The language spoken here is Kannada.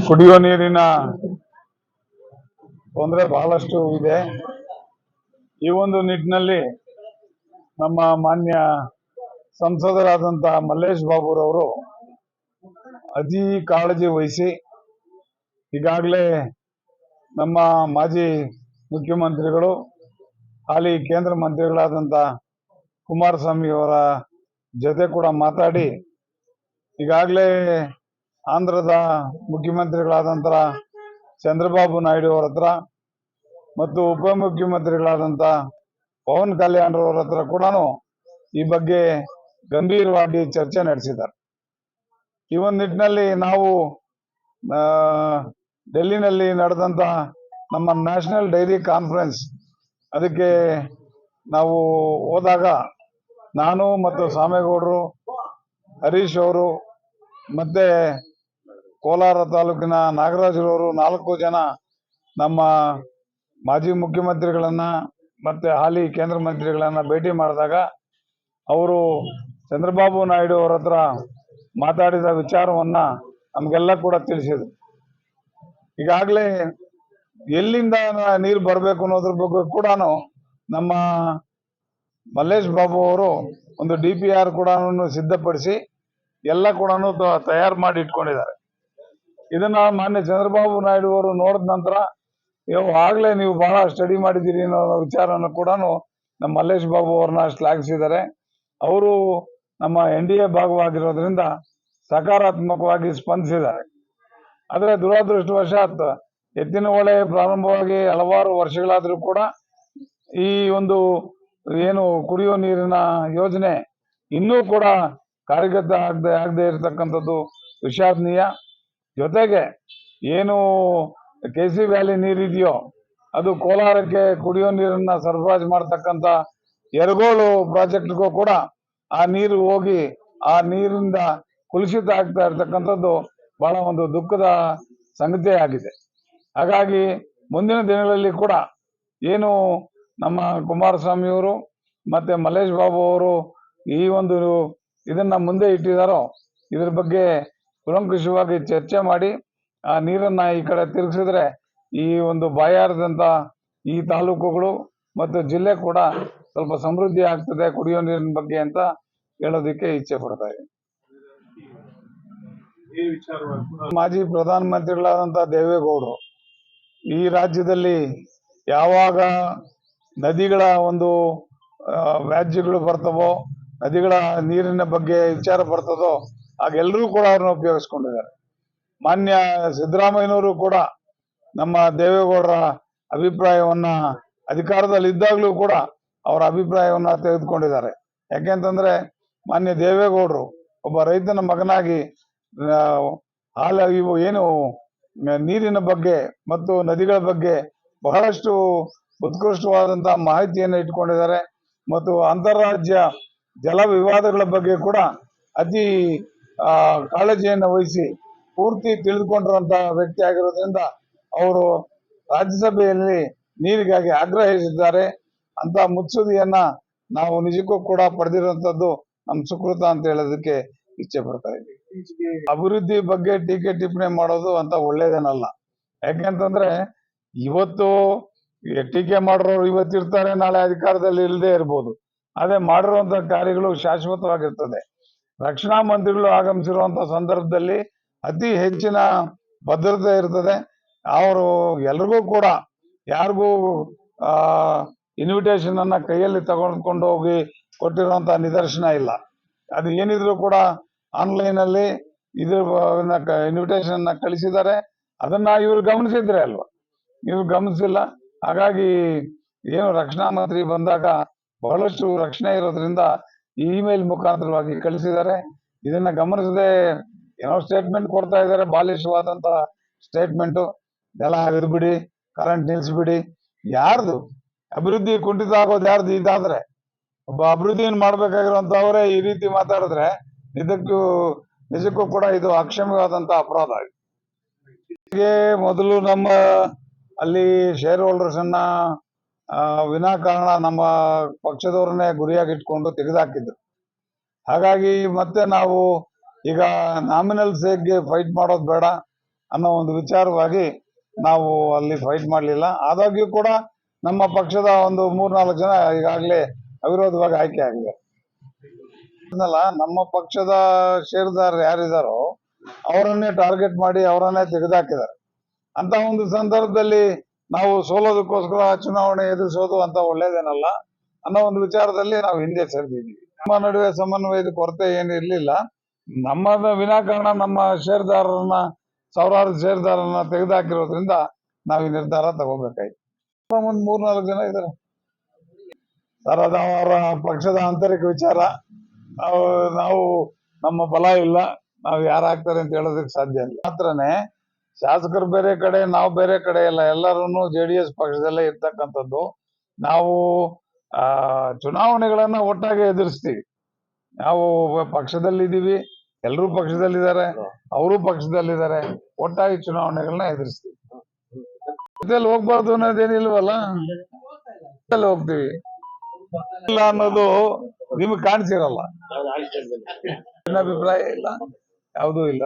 ಕುಡಿಯುವ ನೀರಿನ ತೊಂದರೆ ಬಹಳಷ್ಟು ಇದೆ. ಈ ಒಂದು ನಿಟ್ಟಿನಲ್ಲಿ ನಮ್ಮ ಮಾನ್ಯ ಸಂಸದರಾದಂತಹ ಮಲ್ಲೇಶ್ ಬಾಬುರವರು ಅತಿ ಕಾಳಜಿ ವಹಿಸಿ ಈಗಾಗಲೇ ನಮ್ಮ ಮಾಜಿ ಮುಖ್ಯಮಂತ್ರಿಗಳು ಹಾಲಿ ಕೇಂದ್ರ ಮಂತ್ರಿಗಳಾದಂಥ ಕುಮಾರಸ್ವಾಮಿ ಅವರ ಜೊತೆ ಕೂಡ ಮಾತಾಡಿ ಈಗಾಗಲೇ ಆಂಧ್ರದ ಮುಖ್ಯಮಂತ್ರಿಗಳಾದಂಥ ಚಂದ್ರಬಾಬು ನಾಯ್ಡು ಅವರ ಹತ್ರ ಮತ್ತು ಉಪಮುಖ್ಯಮಂತ್ರಿಗಳಾದಂಥ ಪವನ್ ಕಲ್ಯಾಣ್ ಅವರ ಹತ್ರ ಕೂಡ ಈ ಬಗ್ಗೆ ಗಂಭೀರವಾಗಿ ಚರ್ಚೆ ನಡೆಸಿದ್ದಾರೆ. ಈ ಒಂದು ನಿಟ್ಟಿನಲ್ಲಿ ನಾವು ಡೆಲ್ಲಿನಲ್ಲಿ ನಡೆದಂತ ನಮ್ಮ ನ್ಯಾಷನಲ್ ಡೈರಿ ಕಾನ್ಫರೆನ್ಸ್ ಅದಕ್ಕೆ ನಾವು ಹೋದಾಗ ನಾನು ಮತ್ತು ಸಾಮೇಗೌಡರು, ಹರೀಶ್ ಅವರು ಮತ್ತೆ ಕೋಲಾರ ತಾಲೂಕಿನ ನಾಗರಾಜರವರು 4 ಜನ ನಮ್ಮ ಮಾಜಿ ಮುಖ್ಯಮಂತ್ರಿಗಳನ್ನ ಮತ್ತೆ ಹಾಲಿ ಕೇಂದ್ರ ಮಂತ್ರಿಗಳನ್ನ ಭೇಟಿ ಮಾಡಿದಾಗ ಅವರು ಚಂದ್ರಬಾಬು ನಾಯ್ಡು ಅವರ ಹತ್ರ ಮಾತಾಡಿದ ವಿಚಾರವನ್ನ ನಮಗೆಲ್ಲ ಕೂಡ ತಿಳಿಸಿದ್ರು. ಈಗಾಗಲೇ ಎಲ್ಲಿಂದ ನೀರು ಬರಬೇಕು ಅನ್ನೋದ್ರ ಬಗ್ಗೆ ಕೂಡ ನಮ್ಮ ಮಲ್ಲೇಶ್ ಬಾಬು ಅವರು ಒಂದು DPR ಕೂಡ ಸಿದ್ಧಪಡಿಸಿ ಎಲ್ಲ ಕೂಡ ತಯಾರು ಮಾಡಿ ಇಟ್ಕೊಂಡಿದ್ದಾರೆ. ಇದನ್ನ ಮಾನ್ಯ ಚಂದ್ರಬಾಬು ನಾಯ್ಡು ಅವರು ನೋಡಿದ ನಂತರ ಆಗ್ಲೇ ನೀವು ಬಹಳ ಸ್ಟಡಿ ಮಾಡಿದ್ದೀರಿ ಅನ್ನೋ ವಿಚಾರನ ಕೂಡ ನಮ್ಮ ಮಲ್ಲೇಶ್ ಬಾಬು ಅವ್ರನ್ನ ಶ್ಲಾಘಿಸಿದ್ದಾರೆ. ಅವರು ನಮ್ಮ NDA ಭಾಗವಾಗಿರೋದ್ರಿಂದ ಸಕಾರಾತ್ಮಕವಾಗಿ ಸ್ಪಂದಿಸಿದ್ದಾರೆ. ಆದರೆ ದುರದೃಷ್ಟವಶಾತ್ ಎತ್ತಿನಹೊಳೆ ಪ್ರಾರಂಭವಾಗಿ ಹಲವಾರು ವರ್ಷಗಳಾದರೂ ಕೂಡ ಈ ಒಂದು ಏನು ಕುಡಿಯುವ ನೀರಿನ ಯೋಜನೆ ಇನ್ನೂ ಕೂಡ ಕಾರ್ಯಗತ ಆಗದೆ ಇರತಕ್ಕಂಥದ್ದು ವಿಷಾದನೀಯ. ಜೊತೆಗೆ ಏನು KC ವ್ಯಾಲಿ ನೀರಿದೆಯೋ ಅದು ಕೋಲಾರಕ್ಕೆ ಕುಡಿಯೋ ನೀರನ್ನ ಸರಬರಾಜು ಮಾಡತಕ್ಕಂಥ ಯರಗೋಳು ಪ್ರಾಜೆಕ್ಟ್ಗೂ ಕೂಡ ಆ ನೀರು ಹೋಗಿ ಆ ನೀರಿಂದ ಕುಲುಷಿತ ಆಗ್ತಾ ಇರತಕ್ಕಂಥದ್ದು ಬಹಳ ಒಂದು ದುಃಖದ ಸಂಗತಿ ಆಗಿದೆ. ಹಾಗಾಗಿ ಮುಂದಿನ ದಿನಗಳಲ್ಲಿ ಕೂಡ ಏನು ನಮ್ಮ ಕುಮಾರಸ್ವಾಮಿಯವರು ಮತ್ತೆ ಮಲ್ಲೇಶ್ ಬಾಬು ಅವರು ಈ ಒಂದು ಇದನ್ನ ಮುಂದೆ ಇಟ್ಟಿದ್ದಾರೋ ಇದ್ರ ಬಗ್ಗೆ ಕೂಲಂಕಷವಾಗಿ ಚರ್ಚೆ ಮಾಡಿ ಆ ನೀರನ್ನ ಈ ಕಡೆ ತಿರುಗಿಸಿದ್ರೆ ಈ ಒಂದು ಬಾಯಾರದಂತ ಈ ತಾಲೂಕುಗಳು ಮತ್ತು ಜಿಲ್ಲೆ ಕೂಡ ಸ್ವಲ್ಪ ಸಮೃದ್ಧಿ ಆಗ್ತದೆ ಕುಡಿಯೋ ನೀರಿನ ಬಗ್ಗೆ ಅಂತ ಹೇಳೋದಕ್ಕೆ ಇಚ್ಛೆ ಪಡ್ತಾ ಇದ್ದೀನಿ. ಮಾಜಿ ಪ್ರಧಾನಮಂತ್ರಿಗಳಾದಂಥ ದೇವೇಗೌಡರು ಈ ರಾಜ್ಯದಲ್ಲಿ ಯಾವಾಗ ನದಿಗಳ ಒಂದು ವ್ಯಾಜ್ಯಗಳು ಬರ್ತವೋ, ನದಿಗಳ ನೀರಿನ ಬಗ್ಗೆ ವಿಚಾರ ಬರ್ತದೋ ಆಗೆಲ್ಲರೂ ಕೂಡ ಅವ್ರನ್ನ ಉಪಯೋಗಿಸ್ಕೊಂಡಿದ್ದಾರೆ. ಮಾನ್ಯ ಸಿದ್ದರಾಮಯ್ಯನವರು ಕೂಡ ನಮ್ಮ ದೇವೇಗೌಡರ ಅಭಿಪ್ರಾಯವನ್ನ ಅಧಿಕಾರದಲ್ಲಿ ಇದ್ದಾಗಲೂ ಕೂಡ ಅವರ ಅಭಿಪ್ರಾಯವನ್ನ ತೆಗೆದುಕೊಂಡಿದ್ದಾರೆ. ಯಾಕೆಂತಂದ್ರೆ ಮಾನ್ಯ ದೇವೇಗೌಡರು ಒಬ್ಬ ರೈತನ ಮಗನಾಗಿ ಇವು ಏನು ನೀರಿನ ಬಗ್ಗೆ ಮತ್ತು ನದಿಗಳ ಬಗ್ಗೆ ಬಹಳಷ್ಟು ಉತ್ಕೃಷ್ಟವಾದಂತಹ ಮಾಹಿತಿಯನ್ನು ಇಟ್ಕೊಂಡಿದ್ದಾರೆ ಮತ್ತು ಅಂತಾರಾಜ್ಯ ಜಲ ವಿವಾದಗಳ ಬಗ್ಗೆ ಕೂಡ ಅತಿ ಕಾಳಜಿಯನ್ನು ವಹಿಸಿ ಪೂರ್ತಿ ತಿಳಿದುಕೊಂಡಿರುವಂತಹ ವ್ಯಕ್ತಿ ಆಗಿರೋದ್ರಿಂದ ಅವರು ರಾಜ್ಯಸಭೆಯಲ್ಲಿ ನೀರಿಗಾಗಿ ಆಗ್ರಹಿಸಿದ್ದಾರೆ. ಅಂತ ಮುತ್ಸುದಿಯನ್ನ ನಾವು ನಿಜಕ್ಕೂ ಕೂಡ ಪಡೆದಿರುವಂತದ್ದು ನಮ್ಮ ಸುಕೃತ ಅಂತ ಹೇಳೋದಕ್ಕೆ ಇಚ್ಛೆ ಪಡ್ತಾ ಇದ್ದೀವಿ. ಅಭಿವೃದ್ಧಿ ಬಗ್ಗೆ ಟೀಕೆ ಟಿಪ್ಪಣಿ ಮಾಡೋದು ಅಂತ ಒಳ್ಳೇದೇನಲ್ಲ. ಯಾಕೆಂತಂದ್ರೆ ಇವತ್ತು ಟೀಕೆ ಮಾಡೋರು ಇವತ್ತಿರ್ತಾರೆ, ನಾಳೆ ಅಧಿಕಾರದಲ್ಲಿ ಇಲ್ಲದೆ ಇರ್ಬೋದು. ಅದೇ ಮಾಡಿರುವಂತ ಕಾರ್ಯಗಳು ಶಾಶ್ವತವಾಗಿರ್ತದೆ. ರಕ್ಷಣಾ ಮಂತ್ರಿಗಳು ಆಗಮಿಸಿರುವಂತ ಸಂದರ್ಭದಲ್ಲಿ ಅತಿ ಹೆಚ್ಚಿನ ಭದ್ರತೆ ಇರ್ತದೆ. ಅವರು ಎಲ್ರಿಗೂ ಕೂಡ ಯಾರಿಗೂ ಇನ್ವಿಟೇಷನ್ ಅನ್ನ ಕೈಯಲ್ಲಿ ತಗೊಂಡ್ಕೊಂಡು ಹೋಗಿ ಕೊಟ್ಟಿರುವಂತ ನಿದರ್ಶನ ಇಲ್ಲ. ಅದು ಏನಿದ್ರು ಕೂಡ ಆನ್ಲೈನ್ ಅಲ್ಲಿ ಇದ್ರ ಇನ್ವಿಟೇಷನ್ ಕಳಿಸಿದ್ದಾರೆ. ಅದನ್ನ ಇವ್ರು ಗಮನಿಸಿದ್ರೆ ಅಲ್ವಾ, ಇವ್ರು ಗಮನಿಸಿಲ್ಲ. ಹಾಗಾಗಿ ಏನು ರಕ್ಷಣಾ ಮಂತ್ರಿ ಬಂದಾಗ ಬಹಳಷ್ಟು ರಕ್ಷಣೆ ಇರೋದ್ರಿಂದ ಇಮೇಲ್ ಮುಖಾಂತರವಾಗಿ ಕಳಿಸಿದ್ದಾರೆ. ಇದನ್ನ ಗಮನಿಸದೆ ಏನೋ ಸ್ಟೇಟ್ಮೆಂಟ್ ಕೊಡ್ತಾ ಇದ್ದಾರೆ, ಬಾಲಿಶವಾದಂತ ಸ್ಟೇಟ್ಮೆಂಟ್. ಎಲ್ಲ ಇರ್ಬಿಡಿ, ಕರೆಂಟ್ ನಿಲ್ಸ್ಬಿಡಿ. ಯಾರ್ದು ಅಭಿವೃದ್ಧಿ ಕುಂಠಿತ ಆಗೋದು ಯಾರ್ದು? ಇದಾದ್ರೆ ಒಬ್ಬ ಅಭಿವೃದ್ಧಿಯನ್ನು ಮಾಡ್ಬೇಕಾಗಿರುವಂತವರೇ ಈ ರೀತಿ ಮಾತಾಡಿದ್ರೆ ನಿಜಕ್ಕೂ ಕೂಡ ಇದು ಅಕ್ಷಮ್ಯವಾದಂತ ಅಪರಾಧ. ಮೊದಲು ನಮ್ಮ ಅಲ್ಲಿ ಶೇರ್ ಹೋಲ್ಡರ್ಸ್ ಅನ್ನ ವಿನಾಕಾರಣ ನಮ್ಮ ಪಕ್ಷದವ್ರನ್ನೇ ಗುರಿಯಾಗಿಟ್ಕೊಂಡು ತೆಗೆದುಹಾಕಿದ್ರು. ಹಾಗಾಗಿ ಮತ್ತೆ ನಾವು ಈಗ ನಾಮಿನಲ್ ಸೇಗ್ಗೆ ಫೈಟ್ ಮಾಡೋದು ಬೇಡ ಅನ್ನೋ ಒಂದು ವಿಚಾರವಾಗಿ ನಾವು ಅಲ್ಲಿ ಫೈಟ್ ಮಾಡಲಿಲ್ಲ. ಆದಾಗ್ಯೂ ಕೂಡ ನಮ್ಮ ಪಕ್ಷದ ಒಂದು 3-4 ಜನ ಈಗಾಗಲೇ ಅವಿರೋಧವಾಗಿ ಆಯ್ಕೆ ಆಗಿದೆ. ನಮ್ಮ ಪಕ್ಷದ ಷೇರುದಾರರು ಯಾರಿದಾರೋ ಅವರನ್ನೇ ಟಾರ್ಗೆಟ್ ಮಾಡಿ ಅವರನ್ನೇ ತೆಗೆದುಹಾಕಿದ್ದಾರೆ. ಅಂತ ಒಂದು ಸಂದರ್ಭದಲ್ಲಿ ನಾವು ಸೋಲೋದಕ್ಕೋಸ್ಕರ ಚುನಾವಣೆ ಎದುರಿಸೋದು ಅಂತ ಒಳ್ಳೇದೇನಲ್ಲ ಅನ್ನೋ ಒಂದು ವಿಚಾರದಲ್ಲಿ ನಾವು ಹಿಂದೆ ಸರಿದಿದ್ದೀವಿ. ನಮ್ಮ ನಡುವೆ ಸಮನ್ವಯದ ಕೊರತೆ ಏನು ಇರಲಿಲ್ಲ. ನಮ್ಮದ ವಿನಾಕಾರಣ ನಮ್ಮ ಷೇರುದಾರರನ್ನ ಸಾವಿರಾರು ಷೇರುದಾರರನ್ನ ತೆಗೆದುಹಾಕಿರೋದ್ರಿಂದ ನಾವು ಈ ನಿರ್ಧಾರ ತಗೋಬೇಕಾಯ್ತು. ಒಂದು 3-4 ಜನ ಇದ್ದಾರೆ ಸರ್, ಅದು ಅವರ ಪಕ್ಷದ ಆಂತರಿಕ ವಿಚಾರ. ನಾವು ನಮ್ಮ ಬಲ ಇಲ್ಲ, ನಾವು ಯಾರಾಗ್ತಾರೆ ಅಂತ ಹೇಳೋದಕ್ಕೆ ಸಾಧ್ಯ ಇಲ್ಲ. ಮಾತ್ರನೇ ಶಾಸಕರು ಬೇರೆ ಕಡೆ, ನಾವು ಬೇರೆ ಕಡೆ ಇಲ್ಲ, ಎಲ್ಲರೂ JDS ಪಕ್ಷದಲ್ಲೇ ಇರ್ತಕ್ಕಂಥದ್ದು. ನಾವು ಚುನಾವಣೆಗಳನ್ನ ಒಟ್ಟಾಗಿ ಎದುರಿಸ್ತೀವಿ. ನಾವು ಪಕ್ಷದಲ್ಲಿದ್ದೀವಿ, ಎಲ್ಲರೂ ಪಕ್ಷದಲ್ಲಿದ್ದಾರೆ, ಅವರು ಪಕ್ಷದಲ್ಲಿದ್ದಾರೆ, ಒಟ್ಟಾಗಿ ಚುನಾವಣೆಗಳನ್ನ ಎದುರಿಸ್ತೀವಿ. ಜೊತೆಲಿ ಹೋಗ್ಬಾರ್ದು ಅನ್ನೋದೇನಿಲ್ವಲ್ಲ, ಹೋಗ್ತೀವಿ ಇಲ್ಲ ಅನ್ನೋದು ನಿಮ್ಗೆ ಕಾಣಿಸಿರಲ್ಲ. ಅಭಿಪ್ರಾಯ ಇಲ್ಲ, ಯಾವುದೂ ಇಲ್ಲ.